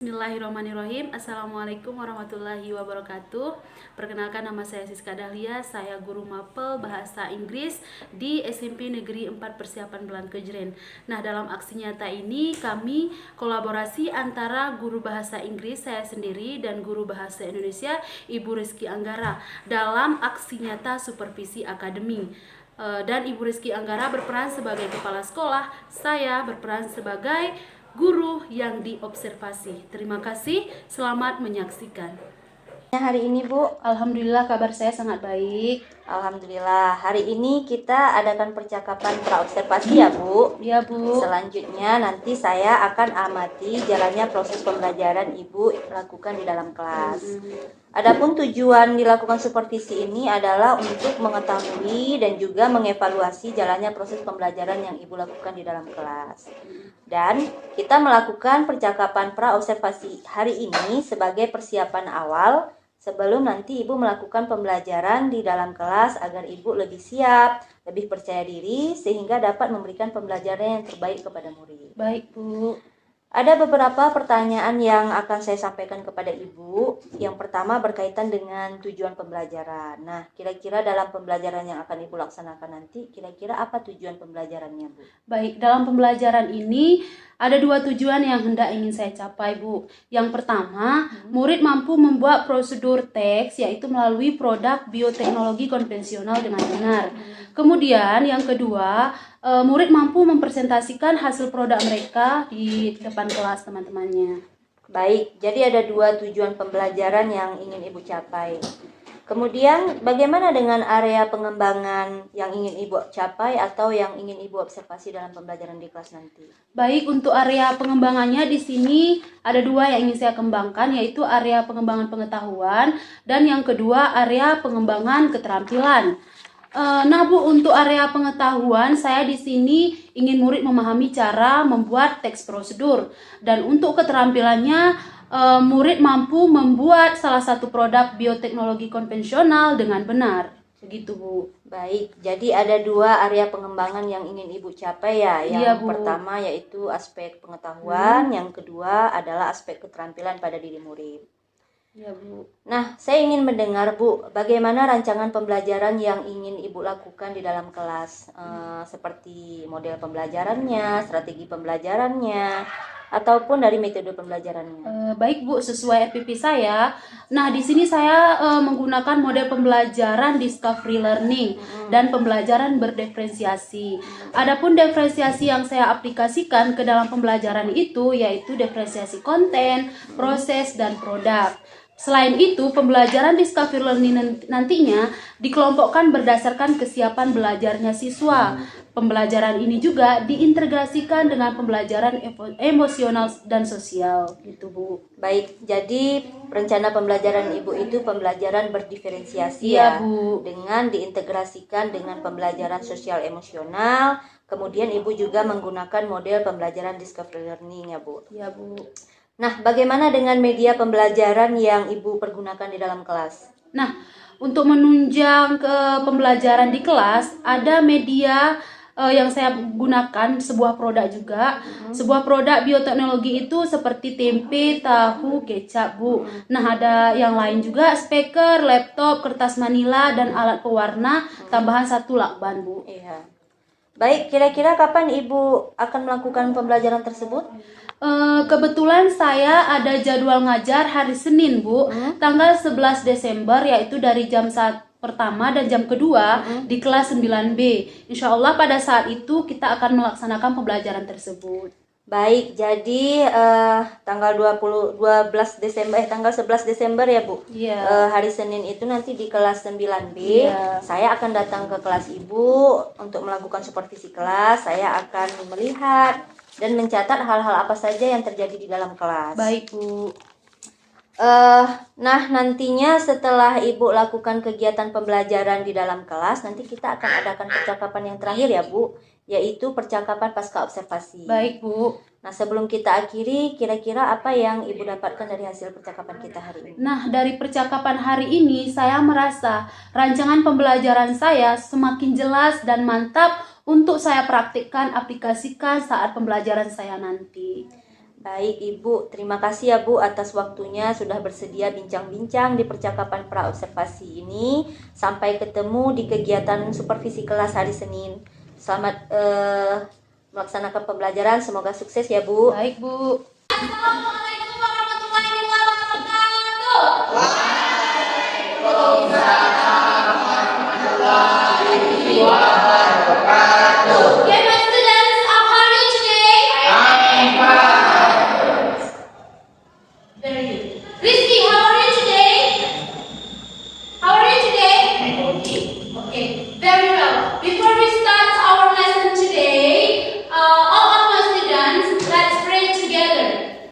Bismillahirrahmanirrahim. Assalamualaikum warahmatullahi wabarakatuh. Perkenalkan, nama saya Siska Dahlia. Saya guru mapel bahasa Inggris di SMP Negeri 4 Persiapan Bulan Kejren. Nah, dalam aksi nyata ini kami kolaborasi antara guru bahasa Inggris saya sendiri dan guru bahasa Indonesia Ibu Rizky Anggara dalam aksi nyata supervisi akademi. Dan Ibu Rizky Anggara berperan sebagai kepala sekolah, saya berperan sebagai guru yang diobservasi. Terima kasih, selamat menyaksikan. Hari ini Bu, Alhamdulillah kabar saya sangat baik. Alhamdulillah hari ini kita adakan percakapan praobservasi ya Bu. Ya Bu. Selanjutnya nanti saya akan amati jalannya proses pembelajaran Ibu lakukan di dalam kelas. Adapun tujuan dilakukan supervisi ini adalah untuk mengetahui dan juga mengevaluasi jalannya proses pembelajaran yang Ibu lakukan di dalam kelas. Dan kita melakukan percakapan praobservasi hari ini sebagai persiapan awal sebelum nanti Ibu melakukan pembelajaran di dalam kelas agar Ibu lebih siap, lebih percaya diri sehingga dapat memberikan pembelajaran yang terbaik kepada murid. Baik Bu. Ada beberapa pertanyaan yang akan saya sampaikan kepada Ibu. Yang pertama berkaitan dengan tujuan pembelajaran. Nah, kira-kira dalam pembelajaran yang akan Ibu laksanakan nanti, kira-kira apa tujuan pembelajarannya, Bu? Baik, dalam pembelajaran ini ada dua tujuan yang hendak ingin saya capai, Bu. Yang pertama, murid mampu membuat prosedur teks, yaitu melalui produk bioteknologi konvensional dengan benar. Kemudian, yang kedua, murid mampu mempresentasikan hasil produk mereka di depan kelas teman-temannya. Baik, jadi ada dua tujuan pembelajaran yang ingin Ibu capai. Kemudian bagaimana dengan area pengembangan yang ingin Ibu capai atau yang ingin Ibu observasi dalam pembelajaran di kelas nanti? Baik, untuk area pengembangannya di sini ada dua yang ingin saya kembangkan, yaitu area pengembangan pengetahuan dan yang kedua area pengembangan keterampilan. Nah Bu, untuk area pengetahuan saya di sini ingin murid memahami cara membuat teks prosedur, dan untuk keterampilannya murid mampu membuat salah satu produk bioteknologi konvensional dengan benar. Begitu Bu. Baik, jadi ada dua area pengembangan yang ingin Ibu capai ya. Yang Iya, Bu. pertama yaitu aspek pengetahuan, yang kedua adalah aspek keterampilan pada diri murid. Iya Bu. Nah, saya ingin mendengar Bu, bagaimana rancangan pembelajaran yang ingin Ibu lakukan di dalam kelas, seperti model pembelajarannya, strategi pembelajarannya, ataupun dari metode pembelajarannya. Baik Bu, sesuai RPP saya. Nah, di sini saya menggunakan model pembelajaran discovery learning dan pembelajaran berdiferensiasi. Adapun diferensiasi yang saya aplikasikan ke dalam pembelajaran itu yaitu diferensiasi konten, proses, dan produk. Selain itu, pembelajaran discovery learning nantinya dikelompokkan berdasarkan kesiapan belajarnya siswa. Pembelajaran ini juga diintegrasikan dengan pembelajaran emosional dan sosial, gitu Bu. Baik, jadi rencana pembelajaran Ibu itu pembelajaran berdiferensiasi Iya, ya, Bu. dengan diintegrasikan dengan pembelajaran sosial emosional. Kemudian Ibu juga menggunakan model pembelajaran discovery learning ya Bu. Iya Bu. Nah, bagaimana dengan media pembelajaran yang Ibu pergunakan di dalam kelas? Nah, untuk menunjang ke pembelajaran di kelas, ada media yang saya gunakan, sebuah produk juga. Sebuah produk bioteknologi itu seperti tempe, tahu, kecap, Bu. Nah, ada yang lain juga, speaker, laptop, kertas manila, dan alat pewarna, tambahan satu lakban, Bu. Iya. Baik, kira-kira kapan Ibu akan melakukan pembelajaran tersebut? Kebetulan saya ada jadwal ngajar hari Senin, Bu, tanggal 11 Desember, yaitu dari jam 1 pertama dan jam kedua di kelas 9B. Insya Allah pada saat itu kita akan melaksanakan pembelajaran tersebut. Baik, jadi tanggal 12 Desember tanggal 11 Desember ya, Bu. Iya. Hari Senin itu nanti di kelas 9B. Iya. Saya akan datang ke kelas Ibu untuk melakukan supervisi kelas. Saya akan melihat dan mencatat hal-hal apa saja yang terjadi di dalam kelas. Baik, Bu. Nah, nantinya setelah Ibu lakukan kegiatan pembelajaran di dalam kelas, nanti kita akan adakan percakapan yang terakhir ya, Bu, yaitu percakapan pasca observasi. Baik, Bu. Nah, sebelum kita akhiri, kira-kira apa yang Ibu dapatkan dari hasil percakapan kita hari ini? Nah, dari percakapan hari ini saya merasa rancangan pembelajaran saya semakin jelas dan mantap untuk saya praktikkan, aplikasikan saat pembelajaran saya nanti. Baik Ibu, terima kasih ya Bu atas waktunya sudah bersedia bincang-bincang di percakapan praobservasi ini. Sampai ketemu di kegiatan supervisi kelas hari Senin. Selamat melaksanakan pembelajaran, semoga sukses ya Bu. Baik Bu. Assalamualaikum warahmatullahi wabarakatuh. Okay, my students, how are you today? Very good. Rizky, how are you today? How are you today? Okay, very well. Before we start our lesson today, all of my students, let's pray together.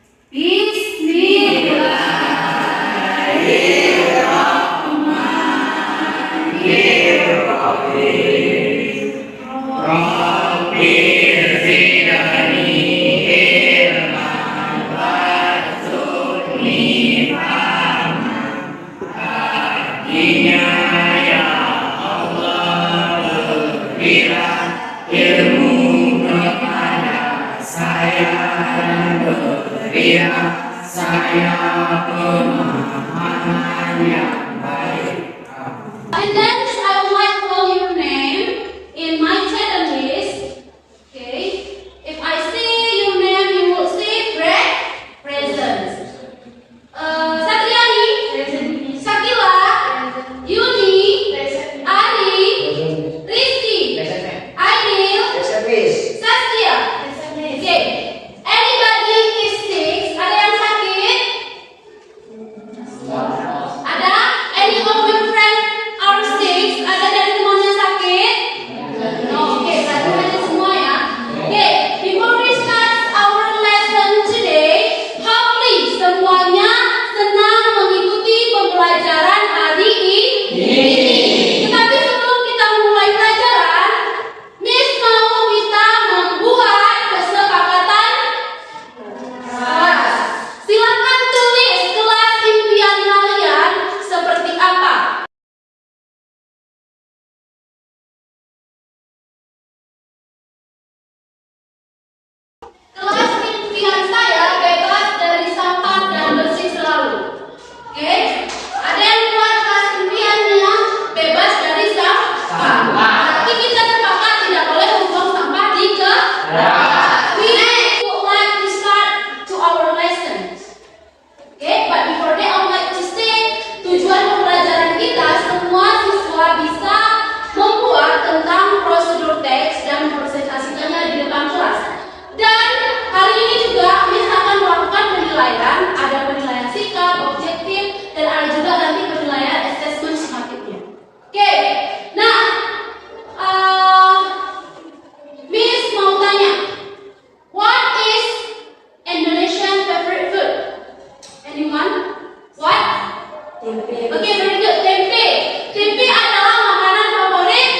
Attendance, I would like to call your name in my attendance list. Okay. If I say your name, you will say present. Satriani, Sakila, Yuni, Ari, Rizky, Aidil, Saskia. Okay. Anybody is sick? Ada yang sakit? Ada? Any of your friends are sick? Ada dari temannya sakit? No. Okay, berarti hanya semua ya. Okay, before we start our lesson today, please semuanya senang mengikuti pembelajaran hari ini. Tetapi sebelum kita mulai pelajaran, Miss mau kita membuat kesepakatan kelas. Silakan tulis kelas impian kalian seperti apa. Kelas impian saya bebas dari sampah dan bersih selalu. Oke? Ada yang buat kelas impiannya bebas dari sampah. Tapi kita sepakat tidak boleh membuang sampah di kelas. We would like to start to our lessons. Okay, but before that I would like to say tujuan pembelajaran kita semua siswa bisa membuat tentang prosedur teks dan mempresentasikannya di depan kelas. Dan hari ini juga Miss akan melakukan penilaian, ada penilaian sikap, objektif, dan ada juga nanti penilaian assessment selanjutnya. Oke, nah Miss mau tanya, what is Indonesian favorite food? Anyone? What? Okay, very good. Tempe. Tempe adalah makanan favorit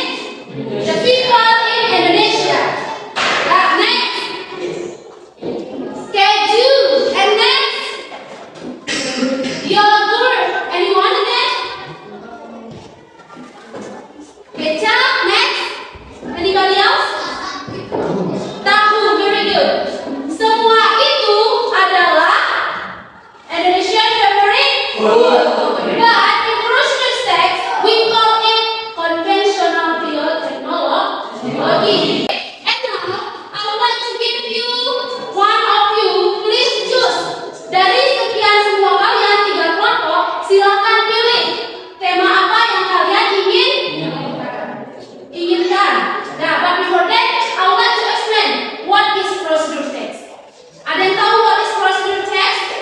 the people in Indonesia. Next. Keju. And next. Yogurt. Anyone again? Kecap. Next. Anybody else? Tahu. Very good. Semua itu adalah Indonesian favorite food. But in procedure text, we call it conventional biotechnology. And now, I would like to give you one of you. Please choose. Dari sekian semua kalian 3 kelompok, silakan pilih tema apa yang kalian inginkan. Nah, but before that, I would like to explain what is procedure text. Ada yang tahu what is procedure text?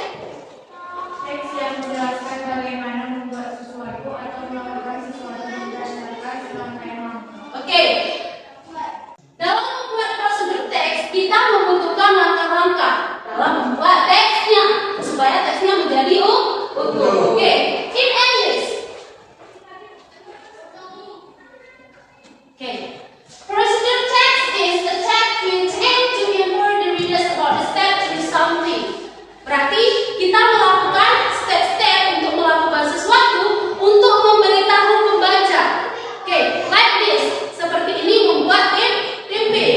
Teks yang menjelaskan bagaimana membuat sesuatu atau melakukan sesuatu berdasarkan sebuah tema. Oke. Dalam membuat prosedur teks, kita membutuhkan langkah-langkah dalam membuat teksnya supaya teksnya menjadi utuh. Oke. In English. Oke. Procedure text is a text which aims to inform the readers about the steps to something. Berarti kita melakukan step-step untuk melakukan sesuatu untuk memberitahu pembaca. Oke, like this. Seperti ini membuat tempe.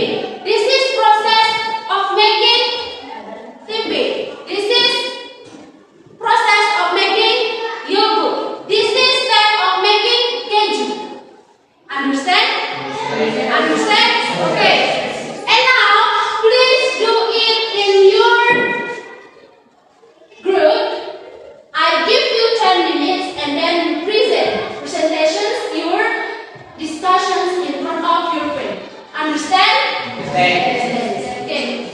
This is process of making tempe. Okay.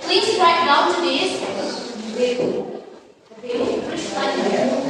Please write down to this. Please write down.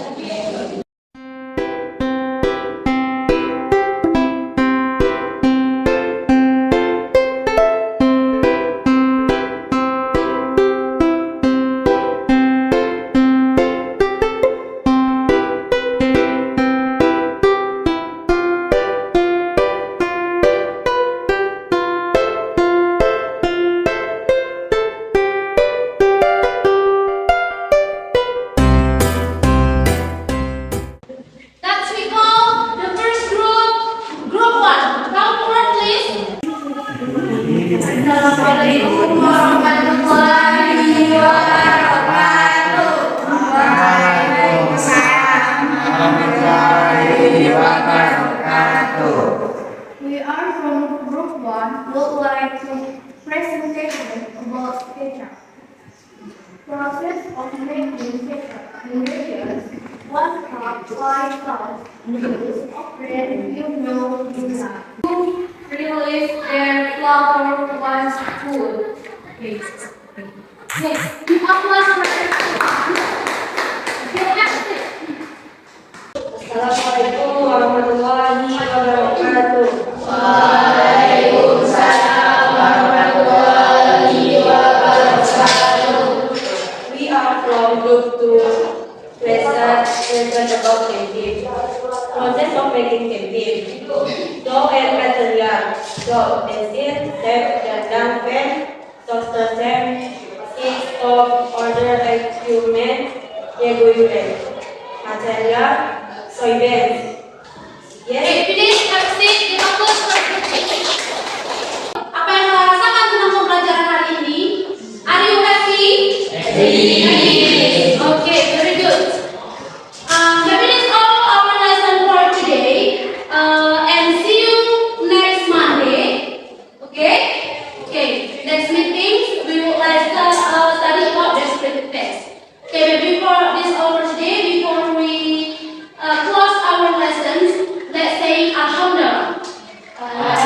That's we call the first group, group 1. Come forward, please. Assalamualaikum warahmatullahi wabarakatuh. We are from group 1. Would like to presentation about ketchup. Process of making ketchup. Ingredients: 1 cup white sauce. Use of bread you know you have. Release their flour 1 spoon. Okay. Next, Assalamualaikum warahmatullahi wabarakatuh. We are from group 2. Lesson about candy. Process of making candy. Dough and material. Dough, basin, tape, dandang, pan, toaster set, stick, stove, order, equipment, equipment. Material, soybeans. Yes. Okay, finish. Have a seat. Kita close for presentation. Apa yang kalian rasakan tentang pembelajaran hari ini? Are you happy? Happy. Okay, very good. That is all our lesson for today. And see you next Monday. Okay? Okay. Next meeting we will study about the script test. Okay, but before this over today, before we close our lessons, let's say Alhamdulillah. Okay.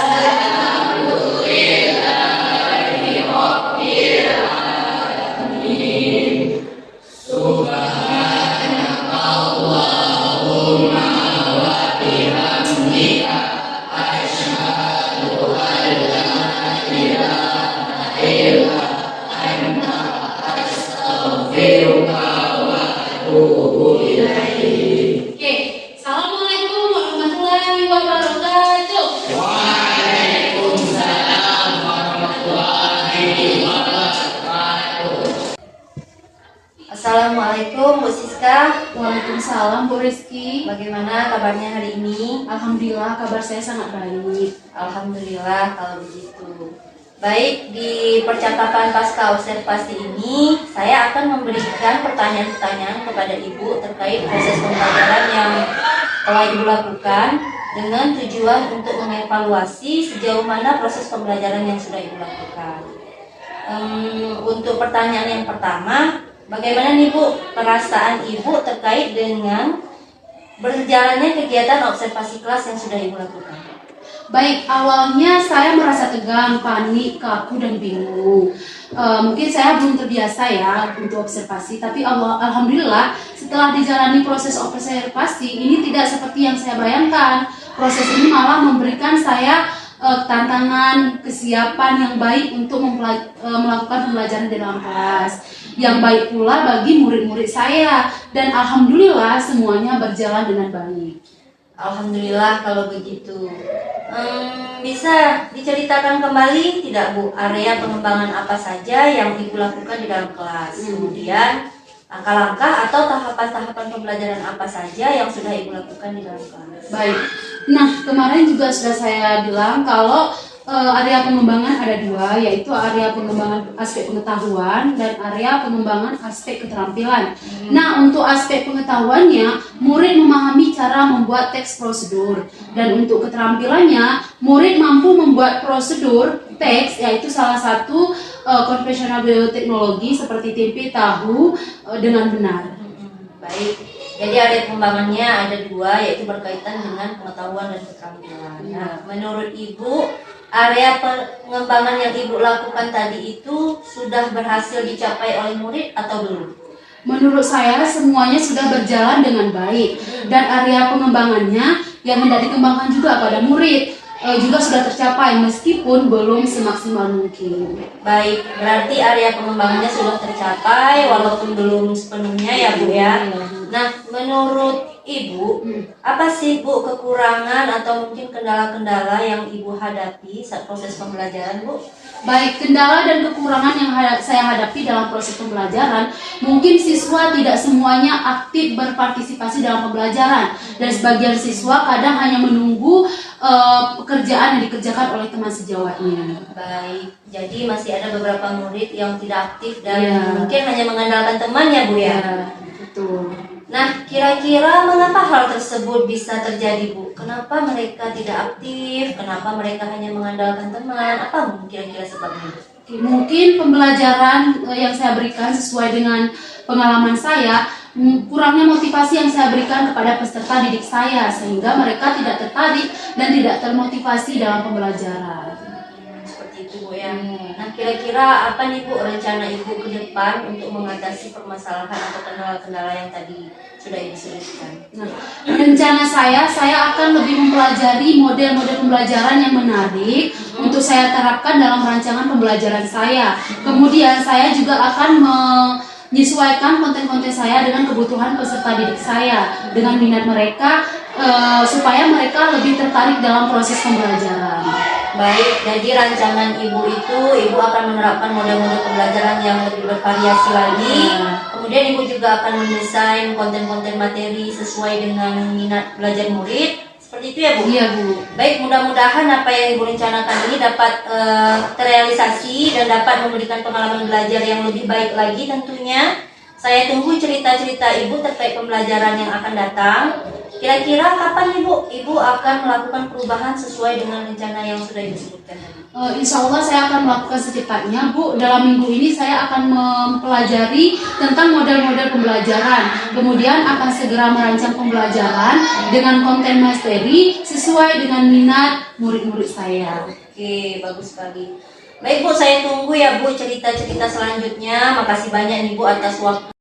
Assalamualaikum warahmatullahi wabarakatuh. Assalamualaikum Bu Siska. Waalaikumsalam Bu Rizky. Bagaimana kabarnya hari ini? Alhamdulillah kabar saya sangat baik. Alhamdulillah kalau begitu. Baik, di percakapan pasca observasi ini saya akan memberikan pertanyaan-pertanyaan kepada Ibu terkait proses pembelajaran yang telah Ibu lakukan dengan tujuan untuk mengevaluasi sejauh mana proses pembelajaran yang sudah Ibu lakukan. Untuk pertanyaan yang pertama, bagaimana nih Bu perasaan Ibu terkait dengan berjalannya kegiatan observasi kelas yang sudah Ibu lakukan? Baik, awalnya saya merasa tegang, panik, kaku, dan bingung. Mungkin saya belum terbiasa ya untuk observasi, tapi alhamdulillah setelah dijalani proses observasi ini tidak seperti yang saya bayangkan. Proses ini malah memberikan saya tantangan, kesiapan yang baik untuk melakukan pembelajaran di dalam kelas. Yang baik pula bagi murid-murid saya, dan alhamdulillah semuanya berjalan dengan baik. Alhamdulillah kalau begitu. Bisa diceritakan kembali tidak Bu, area pengembangan apa saja yang Ibu lakukan di dalam kelas? Kemudian langkah-langkah atau tahapan-tahapan pembelajaran apa saja yang sudah Ibu lakukan di dalam kelas? Baik. Nah, kemarin juga sudah saya bilang kalau area pengembangan ada dua, yaitu area pengembangan aspek pengetahuan dan area pengembangan aspek keterampilan. Nah, untuk aspek pengetahuannya, murid memahami cara membuat teks prosedur, dan untuk keterampilannya, murid mampu membuat prosedur teks, yaitu salah satu konvensional bioteknologi seperti tempe, tahu dengan benar. Baik, Jadi area pengembangannya ada 2, yaitu berkaitan dengan pengetahuan dan keterampilan. Nah, menurut Ibu, area pengembangan yang Ibu lakukan tadi itu sudah berhasil dicapai oleh murid atau belum? Menurut saya semuanya sudah berjalan dengan baik dan area pengembangannya yang hendak dikembangkan juga pada murid juga sudah tercapai meskipun belum semaksimal mungkin. Baik, berarti area pengembangannya sudah tercapai walaupun belum sepenuhnya ya Bu ya. Nah, menurut Ibu, apa sih Bu kekurangan atau mungkin kendala-kendala yang Ibu hadapi saat proses pembelajaran Bu? Baik, kendala dan kekurangan yang saya hadapi dalam proses pembelajaran, mungkin siswa tidak semuanya aktif berpartisipasi dalam pembelajaran dan sebagian siswa kadang hanya menunggu pekerjaan yang dikerjakan oleh teman sejawatnya. Baik, jadi masih ada beberapa murid yang tidak aktif dan Iya. mungkin hanya mengandalkan teman ya Bu ya? Ya, betul. Nah, kira-kira mengapa hal tersebut bisa terjadi Bu? Kenapa mereka tidak aktif? Kenapa mereka hanya mengandalkan teman? Apa kira-kira sebabnya? Oke, mungkin pembelajaran yang saya berikan sesuai dengan pengalaman saya, kurangnya motivasi yang saya berikan kepada peserta didik saya sehingga mereka tidak tertarik dan tidak termotivasi dalam pembelajaran. Seperti itu Bu ya. Nah, kira-kira apa nih Bu rencana Ibu ke depan untuk mengatasi permasalahan atau kendala-kendala yang tadi sudah Ibu sebutkan? Nah, rencana saya akan lebih mempelajari model-model pembelajaran yang menarik untuk saya terapkan dalam rancangan pembelajaran saya. Kemudian saya juga akan menyesuaikan konten-konten saya dengan kebutuhan peserta didik saya, dengan minat mereka supaya mereka lebih tertarik dalam proses pembelajaran. Baik, jadi rancangan Ibu itu Ibu akan menerapkan model-model pembelajaran yang lebih bervariasi lagi. Kemudian Ibu juga akan mendesain konten-konten materi sesuai dengan minat belajar murid. Seperti itu ya Bu? Iya Bu. Baik, mudah-mudahan apa yang Ibu rencanakan ini dapat terrealisasi dan dapat memberikan pengalaman belajar yang lebih baik lagi tentunya. Saya tunggu cerita-cerita Ibu terkait pembelajaran yang akan datang. Kira-kira kapan Ibu akan melakukan perubahan sesuai dengan rencana yang sudah Ibu sebutkan tadi? Insya Allah saya akan melakukan secepatnya Bu. Dalam minggu ini saya akan mempelajari tentang model-model pembelajaran. Kemudian akan segera merancang pembelajaran dengan konten materi sesuai dengan minat murid-murid saya. Oke, bagus sekali. Baik Bu, saya tunggu ya Bu cerita-cerita selanjutnya. Makasih banyak nih Bu atas waktu